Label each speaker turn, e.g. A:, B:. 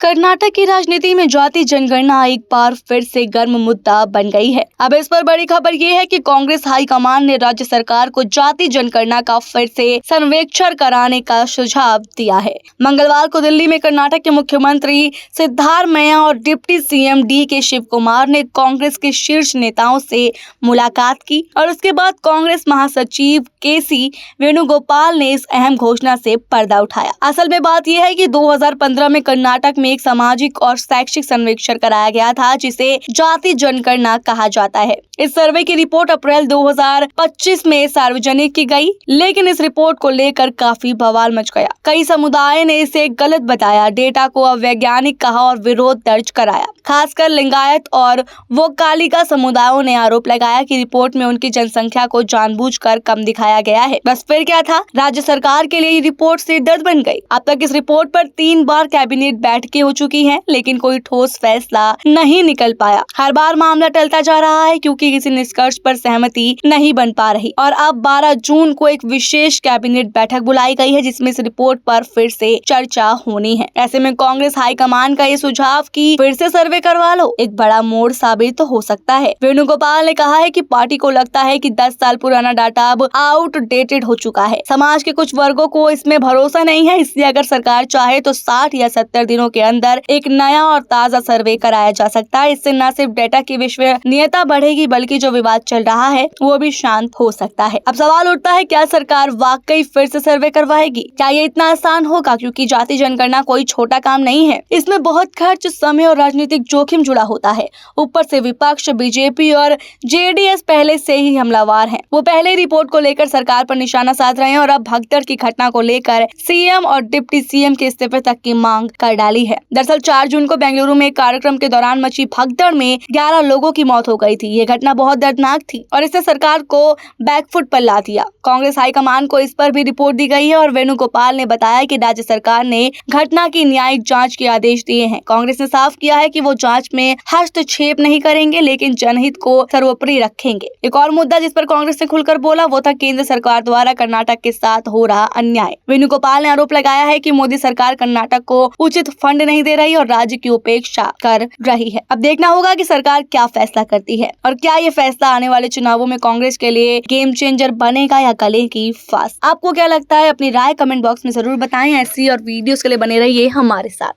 A: कर्नाटक की राजनीति में जाति जनगणना एक बार फिर से गर्म मुद्दा बन गई है। अब इस पर बड़ी खबर ये है कि कांग्रेस हाईकमान ने राज्य सरकार को जाति जनगणना का फिर से सर्वेक्षण कराने का सुझाव दिया है। मंगलवार को दिल्ली में कर्नाटक के मुख्यमंत्री सिद्धारमैया और deputy CM D K. Shivakumar ने कांग्रेस के शीर्ष नेताओं से मुलाकात की और उसके बाद कांग्रेस महासचिव के.सी. वेणुगोपाल ने इस अहम घोषणा से पर्दा उठाया। असल में बात यह है कि 2015 में कर्नाटक में एक सामाजिक और शैक्षिक सर्वेक्षण कराया गया था जिसे जाति जनगणना कहा जाता है। इस सर्वे की रिपोर्ट अप्रैल 2025 में सार्वजनिक की गई, लेकिन इस रिपोर्ट को लेकर काफी बवाल मच गया। कई समुदाय ने इसे गलत बताया, डेटा को अवैज्ञानिक कहा और विरोध दर्ज कराया। खासकर लिंगायत और वोक्कालिका समुदायों ने आरोप लगाया कि रिपोर्ट में उनकी जनसंख्या को जानबूझकर कम दिखाया गया है। बस फिर क्या था, राज्य सरकार के लिए ये रिपोर्ट सिर दर्द बन गई। अब तक इस रिपोर्ट पर 3 बार कैबिनेट बैठकें हो चुकी हैं, लेकिन कोई ठोस फैसला नहीं निकल पाया। हर बार मामला टलता जा रहा है क्योंकि किसी निष्कर्ष पर सहमति नहीं बन पा रही। और अब 12 जून को एक विशेष कैबिनेट बैठक बुलाई गई है जिसमें इस रिपोर्ट पर फिर से चर्चा होनी है। ऐसे में कांग्रेस हाईकमान का ये सुझाव कि फिर से सर्वे करवा लो एक बड़ा मोड़ साबित तो हो सकता है। वेणुगोपाल ने कहा है कि पार्टी को लगता है कि 10 साल पुराना डाटा अब आउटडेटेड हो चुका है। समाज के कुछ वर्गों को इसमें भरोसा नहीं है, इसलिए अगर सरकार चाहे तो 60 या 70 दिनों के अंदर एक नया और ताजा सर्वे कराया जा सकता है। इससे न सिर्फ डेटा की विश्वसनीयता बढ़ेगी बल्कि जो विवाद चल रहा है वो भी शांत हो सकता है। अब सवाल उठता है, क्या सरकार वाकई फिर से सर्वे करवाएगी? क्या ये इतना आसान होगा? क्योंकि जाति जनगणना कोई छोटा काम नहीं है, इसमें बहुत खर्च, समय और राजनीतिक जोखिम जुड़ा होता है। ऊपर से विपक्ष बीजेपी और जेडीएस पहले से ही हमलावर हैं। वो पहले रिपोर्ट को लेकर सरकार पर निशाना साध रहे हैं और अब भगदड़ की घटना को लेकर सीएम और डिप्टी सीएम के इस्तीफे तक की मांग कर डाली है। दरअसल 4 जून को बेंगलुरु में एक कार्यक्रम के दौरान मची भगदड़ में 11 लोगों की मौत हो गई थी। ये घटना बहुत दर्दनाक थी और इससे सरकार को बैकफुट पर ला दिया। कांग्रेस हाईकमान को इस पर भी रिपोर्ट दी गई है और वेणुगोपाल ने बताया कि राज्य सरकार ने घटना की न्यायिक जांच के आदेश दिए हैं। कांग्रेस ने साफ किया है कि वो जांच में हस्तक्षेप नहीं करेंगे, लेकिन जनहित को सर्वोपरि रखेंगे। एक और मुद्दा जिस पर कांग्रेस ने खुलकर बोला वो था केंद्र सरकार द्वारा कर्नाटक के साथ हो रहा अन्याय। वेणुगोपाल ने आरोप लगाया है कि मोदी सरकार कर्नाटक को उचित फंड नहीं दे रही और राज्य की उपेक्षा कर रही है। अब देखना होगा कि सरकार क्या फैसला करती है और क्या ये फैसला आने वाले चुनावों में कांग्रेस के लिए गेम चेंजर बनेगा या गले की फांस। आपको क्या लगता है? अपनी राय कमेंट बॉक्स में जरूर बताएं। ऐसी और वीडियोस के लिए बने रहिए हमारे साथ।